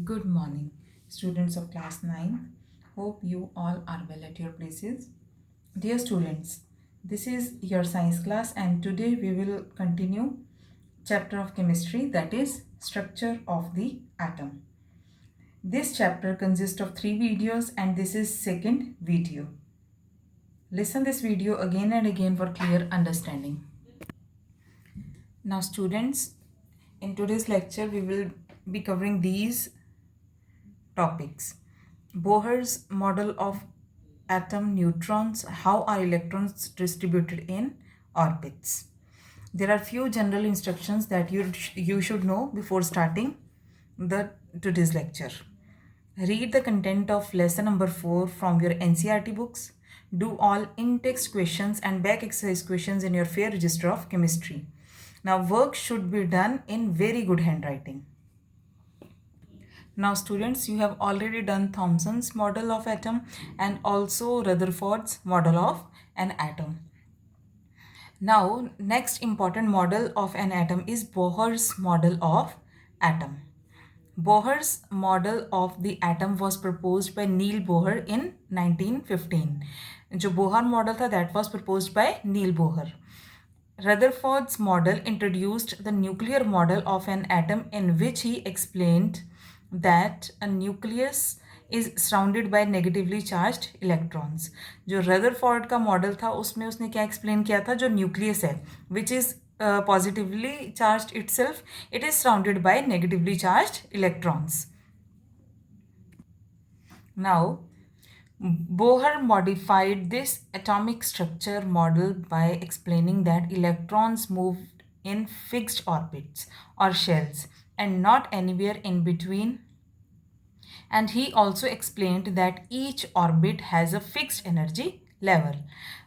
Good morning, students of class 9. Hope you all are well at your places. Dear students, this is your science class and today we will continue chapter of chemistry, that is structure of the atom. This chapter consists of 3 videos and this is second video. Listen this video again and again for clear understanding. Now students, in today's lecture we will be covering these topics. Bohr's model of atom, neutrons, how are electrons distributed in orbits. There are few general instructions that you should know before starting today's lecture. Read the content of lesson number 4 from your NCERT books. Do all in-text questions and back exercise questions in your fair register of chemistry. Now work should be done in very good handwriting. Now students, you have already done Thomson's model of atom and also Rutherford's model of an atom. Now next important model of an atom is Bohr's model of atom. Bohr's model of the atom was proposed by Neil Bohr in 1915. जो Bohr model था that was proposed by Neil Bohr. Rutherford's model introduced the nuclear model of an atom in which he explained that a nucleus is surrounded by negatively charged electrons. जो Rutherford का model था उसमें उसने क्या explain किया था, जो nucleus है which is positively charged itself, it is surrounded by negatively charged electrons. Now Bohr modified this atomic structure model by explaining that electrons moved in fixed orbits or shells and not anywhere in between. And he also explained that each orbit has a fixed energy level.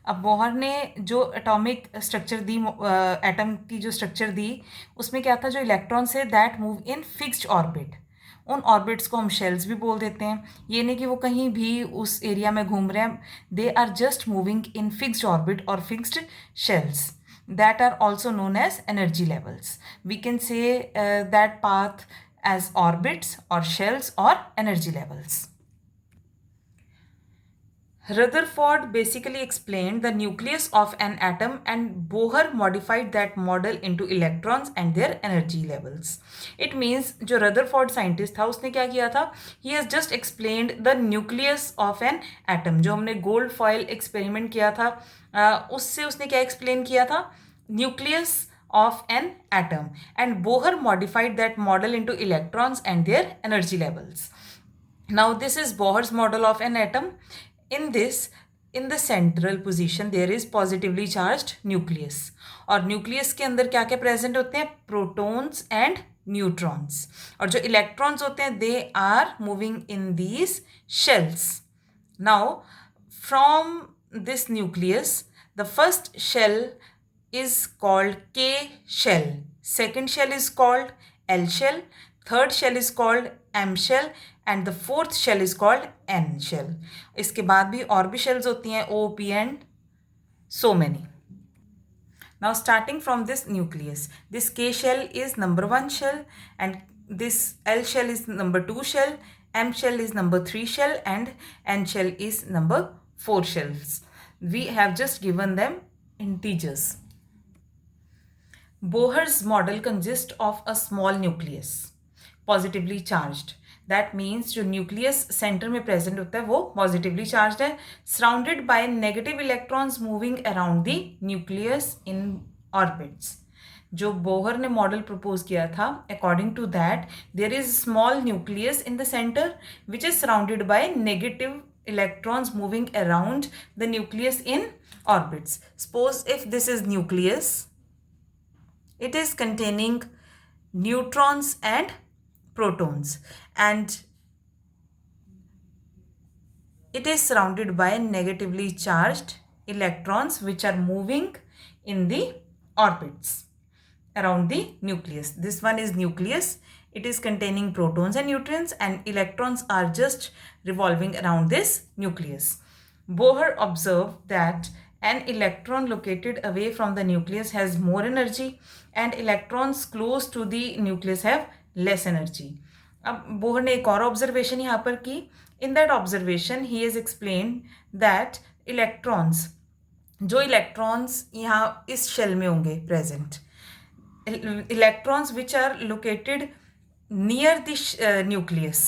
अब Bohr ने जो atomic structure दी, atom की जो structure दी उसमें क्या था, जो electrons है that move in fixed orbit. उन ऑर्बिट्स को हम शेल्स भी बोल देते हैं. ये नहीं कि वो कहीं भी उस एरिया में घूम रहे हैं, they are just moving in fixed orbit और fixed shells that are also known as energy levels. We can say that path as orbits or shells or energy levels. Rutherford basically explained the nucleus of an atom and Bohr modified that model into electrons and their energy levels. It means जो Rutherford scientist था उसने क्या किया था, he has just explained the nucleus of an atom. जो हमने gold foil experiment किया था उससे उसने क्या explain किया था, nucleus of an atom, and Bohr modified that model into electrons and their energy levels. Now this is Bohr's model of an atom. In this, in the central position there is positively charged nucleus. और nucleus के अंदर क्या क्या present होते हैं, protons and neutrons. और जो electrons होते हैं they are moving in these shells. Now from this nucleus the first shell is called K shell, second shell is called L shell, third shell is called M shell and the fourth shell is called N shell. इसके बाद भी और भी shells होती हैं O, P and so many. Now starting from this nucleus, this K shell is number 1 shell and this L shell is number 2 shell, M shell is number 3 shell and N shell is number 4 shells. We have just given them integers. Bohr's model consists of a small nucleus, positively charged. That means जो nucleus centre में present होता है वो positively charge है, surrounded by negative electrons moving around the nucleus in orbits. जो Bohr ने model propose किया था, according to that there is small nucleus in the centre which is surrounded by negative electrons moving around the nucleus in orbits. Suppose if this is nucleus, it is containing neutrons and protons and it is surrounded by negatively charged electrons which are moving in the orbits around the nucleus. This one is nucleus. It is containing protons and neutrons and electrons are just revolving around this nucleus. Bohr observed that an electron located away from the nucleus has more energy and electrons close to the nucleus have less energy. अब Bohr ने एक और observation यहाँ पर की. In that observation he is explain that electrons, जो electrons यहाँ इस शेल में होंगे present, electrons which are located near the nucleus,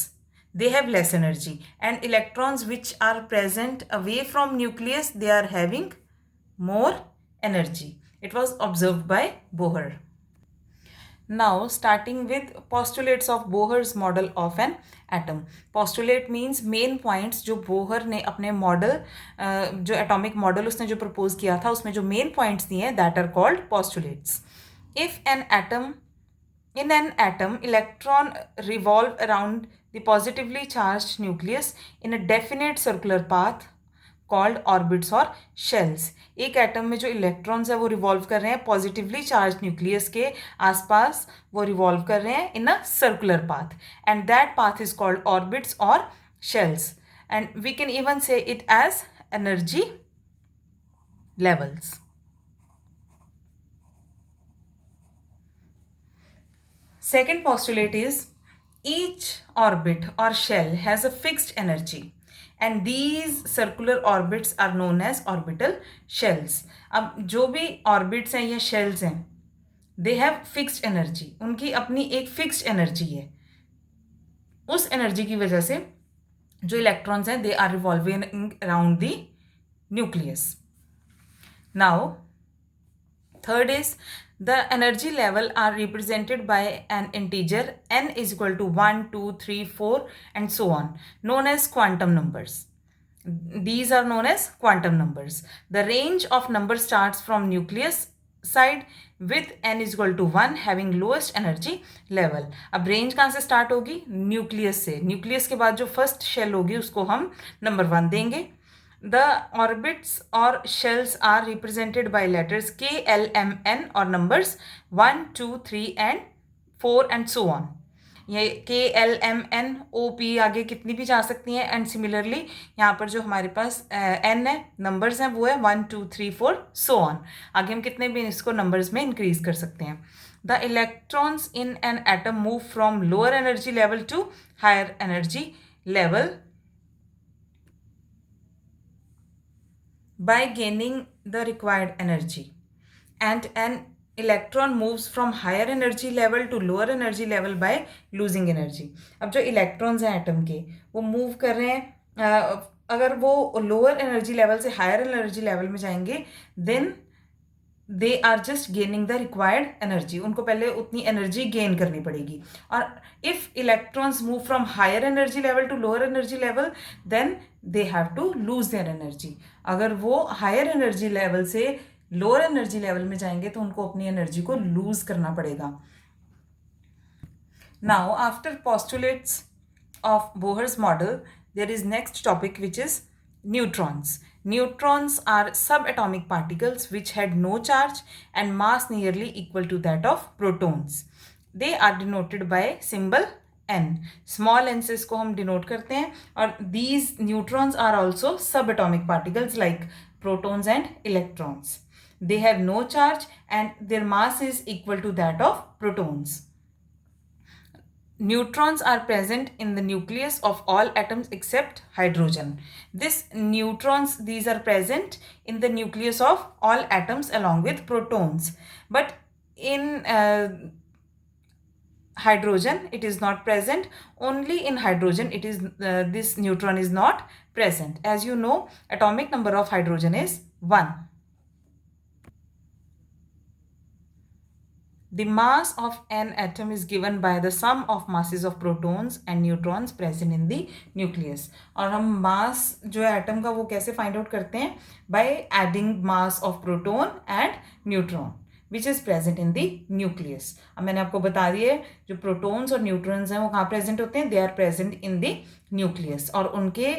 they have less energy, and electrons which are present away from nucleus, they are having more energy. It was observed by Bohr. Now starting with postulates of Bohr's model of an atom. Postulate means main points जो Bohr ने अपने model, जो atomic model उसने जो propose किया था उसमें जो मेन पॉइंट्स दिए हैं, that are called postulates. If an atom, in an atom, electron revolve around the positively charged nucleus in a definite circular path called orbits or shells. एक atom में जो इलेक्ट्रॉन्स है वो रिवॉल्व कर रहे हैं पॉजिटिवली चार्ज न्यूक्लियस के आसपास, वो रिवॉल्व कर रहे हैं in a circular path, and that path is called orbits और shells, and we can even say it as energy levels. Second postulate is each orbit or shell has a fixed energy and these circular orbits are known as orbital shells. अब जो भी orbits हैं या shells हैं, they have fixed energy, उनकी अपनी एक fixed energy है. उस energy की वजह से जो electrons हैं they are revolving around the nucleus. Now third is the energy level are represented by an integer n is equal to 1, 2, 3, 4 and so on, known as quantum numbers. These are known as quantum numbers. The range of numbers starts from nucleus side with n is equal to 1 having lowest energy level. अब range कहाँ से start होगी? Nucleus से. Nucleus के बाद जो first shell होगी उसको हम नंबर 1 देंगे. The orbits or shells are represented by letters K, L, M, N or numbers 1, 2, 3 and 4 and so on. ये K, L, M, N, O, P आगे कितनी भी जा सकती हैं. एंड सिमिलरली यहाँ पर जो हमारे पास N है, नंबर्स हैं, वो है 1, 2, 3, 4 सो ऑन. आगे हम कितने भी इसको नंबर्स में इंक्रीज कर सकते हैं. The electrons in an atom move from lower energy level to higher energy level by gaining the required energy, and an electron moves from higher energy level to lower energy level by losing energy. अब जो electrons हैं atom के वो move कर रहे हैं, अगर वो लोअर एनर्जी लेवल से हायर एनर्जी लेवल में जाएंगे then they are just gaining the required energy. उनको पहले उतनी एनर्जी गेन करनी पड़ेगी. और if electrons move from higher energy level to lower energy level then they have to lose their energy. अगर वो हायर एनर्जी लेवल से lower energy level में जाएंगे तो उनको अपनी एनर्जी को लूज करना पड़ेगा. Now after postulates of Bohr's model there is next topic which is neutrons. Neutrons are subatomic particles which had no charge and mass nearly equal to that of protons. They are denoted by symbol n. Small n से इसको हम denote करते हैं. और these neutrons are also subatomic particles like protons and electrons. They have no charge and their mass is equal to that of protons. Neutrons are present in the nucleus of all atoms except hydrogen. These are present in the nucleus of all atoms along with protons. But in hydrogen it is not present. Only in hydrogen it is this neutron is not present. As you know, atomic number of hydrogen is 1. The mass of an atom is given by the sum of masses of protons and neutrons present in the nucleus. और हम mass जो है atom का वो कैसे find out करते हैं? By adding mass of proton and neutron which is present in the nucleus. अब मैंने आपको बता दिया है जो protons और neutrons हैं वो कहाँ present होते हैं? They are present in the nucleus. और उनके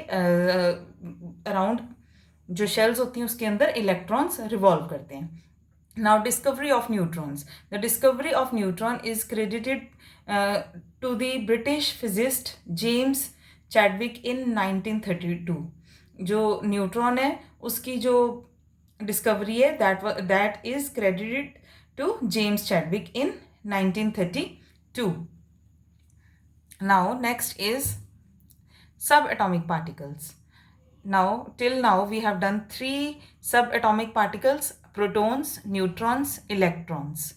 around जो shells होती हैं उसके अंदर electrons revolve करते हैं. Now discovery of neutrons. The discovery of neutron is credited to the British physicist James Chadwick in 1932. जो न्यूट्रॉन है उसकी जो डिस्कवरी है that is credited to James Chadwick in 1932. Now next is subatomic particles. Now till now we have done 3 subatomic particles: protons, neutrons, electrons.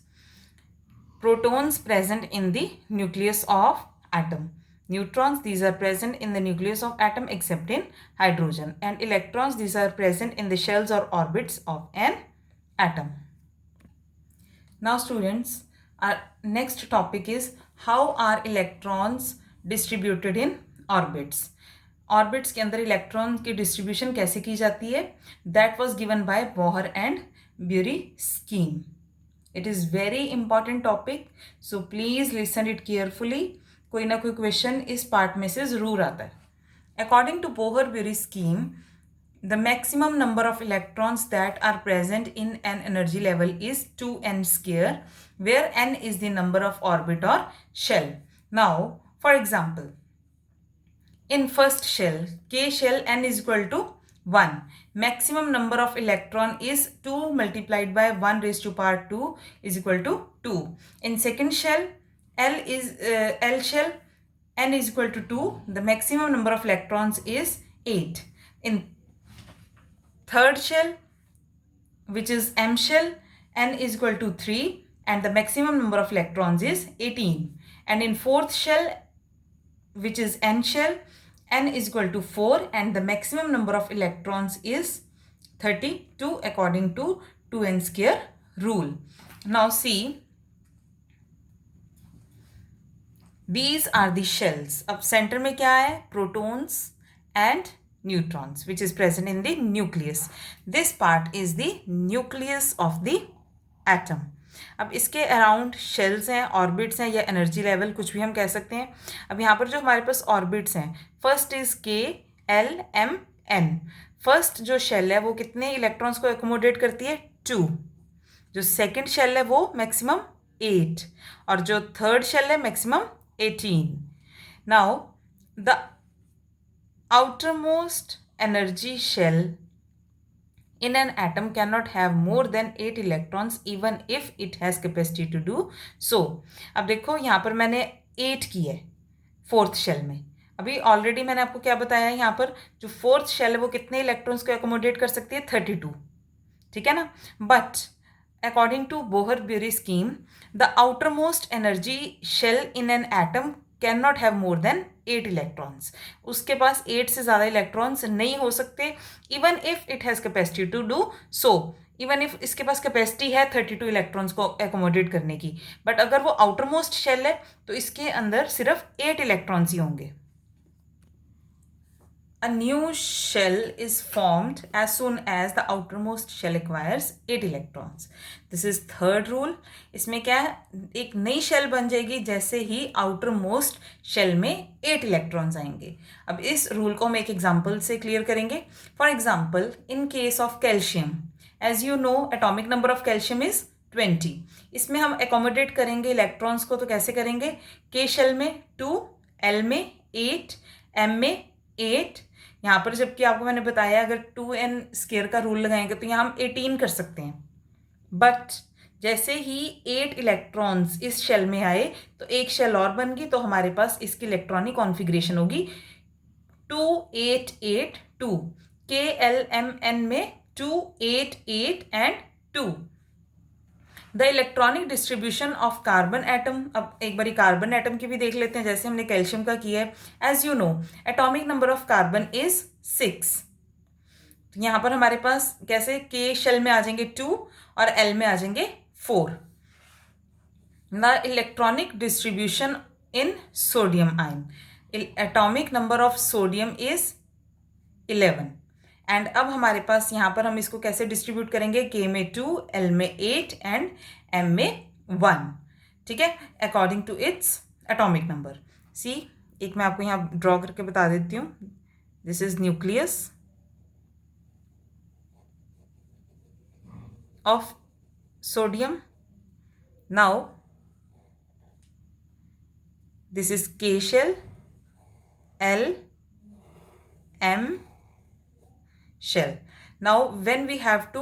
Protons present in the nucleus of atom. Neutrons, these are present in the nucleus of atom except in hydrogen. And electrons, these are present in the shells or orbits of an atom. Now students, our next topic is how are electrons distributed in orbits. Orbits के अंदर electron की distribution कैसे की जाती है, that was given by Bohr and bury scheme. It is very important topic, so please listen it carefully. कोई ना कोई क्वेश्चन इस पार्ट में से ज़रूर आता है. According to Bohr Bury scheme, the maximum number of electrons that are present in an energy level is 2n square, where n is the number of orbit or shell. Now, for example, in first shell, K shell, n is equal to 1. Maximum number of electron is 2 multiplied by 1 raised to power 2 is equal to 2. In second shell, L shell, n is equal to 2. The maximum number of electrons is 8. In third shell, which is M shell, n is equal to 3 and the maximum number of electrons is 18. And in fourth shell, which is N shell, n is equal to 4 and the maximum number of electrons is 32 according to 2n square rule. Now see, these are the shells. अब center में क्या है? Protons and neutrons, which is present in the nucleus. This part is the nucleus of the atom. अब इसके around shells हैं, orbits हैं या energy level, कुछ भी हम कह सकते हैं. अब यहाँ पर जो हमारे पास ऑर्बिट्स हैं, फर्स्ट इज के, एल, एम, एन. फर्स्ट जो शेल है वो कितने इलेक्ट्रॉन्स को एकोमोडेट करती है? 2. जो सेकंड शेल है वो मैक्सिमम 8 और जो थर्ड शेल है maximum 18. Now the outermost energy shell in an atom cannot have more than 8 electrons even if it has capacity to do so. अब देखो यहाँ पर मैंने 8 की है फोर्थ शेल में. अभी ऑलरेडी मैंने आपको क्या बताया है, यहाँ पर जो फोर्थ शेल है वो कितने इलेक्ट्रॉन्स को एकोमोडेट कर सकती है? 32. ठीक है ना. But according to Bohr Bury scheme, the outermost energy shell in an atom can not have more than 8 electrons. उसके पास 8 से ज़्यादा इलेक्ट्रॉन्स नहीं हो सकते, even if it has capacity to do so. Even if इसके पास कैपेसिटी है 32 इलेक्ट्रॉन्स को एकोमोडेट करने की, बट अगर वो आउटर मोस्ट शेल है तो इसके अंदर सिर्फ 8 इलेक्ट्रॉन्स ही होंगे. A new shell is formed as soon as the outermost shell acquires 8 electrons. This is third rule. इसमें क्या है, एक नई शेल बन जाएगी जैसे ही outermost shell में 8 electrons आएंगे. अब इस रूल को हम एक एग्जाम्पल से क्लियर करेंगे. For example, in case of calcium, as you know atomic number of calcium is 20. इसमें हम एकोमोडेट करेंगे इलेक्ट्रॉन्स को, तो कैसे करेंगे? के शेल में 2, एल में 8, एम में 8. यहाँ पर जबकि आपको मैंने बताया अगर 2n स्क्वायर का रूल लगाएंगे तो यहाँ हम 18 कर सकते हैं. बट जैसे ही 8 इलेक्ट्रॉन्स इस शेल में आए तो एक शेल और बन गई, तो हमारे पास इसकी इलेक्ट्रॉनिक कॉन्फ़िगरेशन होगी 2 8 8 2. के एल एम एन में 2 8 8 and 2. The electronic distribution of carbon atom. अब एक बारी कार्बन एटम की भी देख लेते हैं जैसे हमने कैल्शियम का किया है. As you know atomic number of carbon is 6. तो यहाँ पर हमारे पास कैसे के शेल में आ जाएंगे 2 और एल में आ जाएंगे 4. The electronic distribution in sodium ion, atomic number of sodium is 11. And अब हमारे पास यहाँ पर हम इसको कैसे डिस्ट्रीब्यूट करेंगे? के में 2, एल में 8 एंड एम में 1. ठीक है, according to its atomic number. See, एक मैं आपको यहाँ ड्रॉ करके बता देती हूँ. This is nucleus of sodium. Now this is K shell, L, M shell. Now when we have to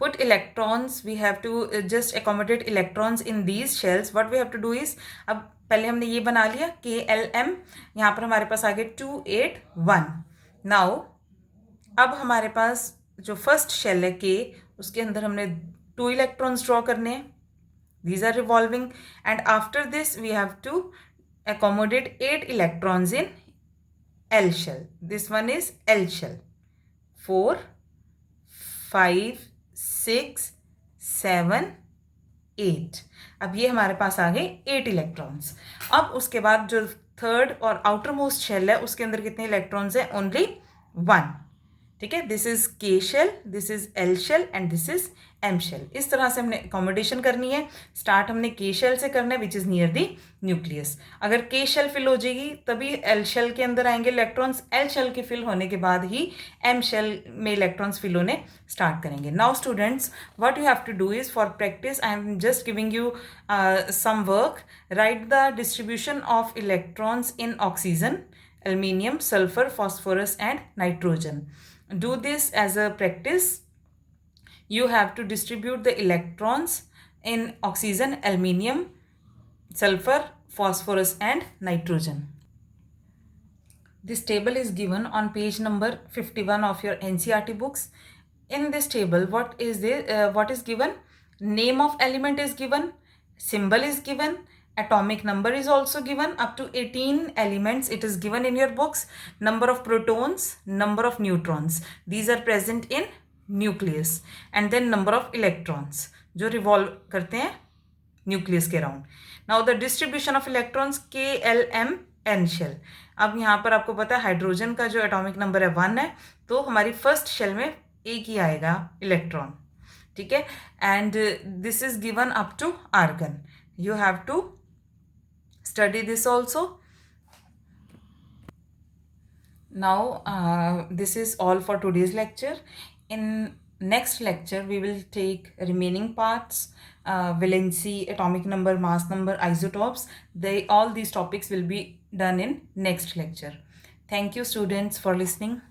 put electrons, we have to just accommodate electrons in these shells. What we have to do is, अब पहले हमने ये बना लिया KLM, यहाँ पर हमारे पास आ गए 281। नाउ अब हमारे पास जो फर्स्ट शेल है K, उसके अंदर हमने 2 इलेक्ट्रॉन्स ड्रॉ करने हैं। These are revolving, and after this we have to accommodate 8 electrons in L shell. This one is L shell. 4, 5, 6, 7, 8। अब ये हमारे पास आ गए 8 इलेक्ट्रॉन्स। अब उसके बाद जो थर्ड और आउटर मोस्ट शेल है उसके अंदर कितने इलेक्ट्रॉन्स हैं? ओनली 1। ठीक है, this is K shell, this is L shell and this is M shell. इस तरह से हमने अकोमोडेशन करनी है। स्टार्ट हमने K शेल से करना है which is near the nucleus. अगर K शेल फिल हो जाएगी तभी L शेल के अंदर आएंगे इलेक्ट्रॉन्स। L शेल के फिल होने के बाद ही M शेल में इलेक्ट्रॉन्स फिल होने स्टार्ट करेंगे। Now students, what you have to do is for practice I am just giving you some work. Write the distribution of electrons in oxygen, aluminium, sulfur, phosphorus and nitrogen. Do this as a practice. You have to distribute the electrons in oxygen, aluminium, sulfur, phosphorus and nitrogen. This table is given on page number 51 of your NCERT books. In this table, what is given? Name of element is given, symbol is given, atomic number is also given. Up to 18 elements it is given in your books. Number of protons, number of neutrons, these are present in nucleus, and then number of electrons जो revolve करते हैं nucleus के round. Now the distribution of electrons KLM N shell. अब यहाँ पर आपको पता है हाइड्रोजन का जो एटॉमिक नंबर है 1 है, तो हमारी फर्स्ट शेल में एक ही आएगा इलेक्ट्रॉन. ठीक है, and this is given up to argon. You have to study this also. Now this is all for today's lecture. In next lecture we will take remaining parts, valency, atomic number, mass number, isotopes. All these topics will be done in next lecture. Thank you students for listening.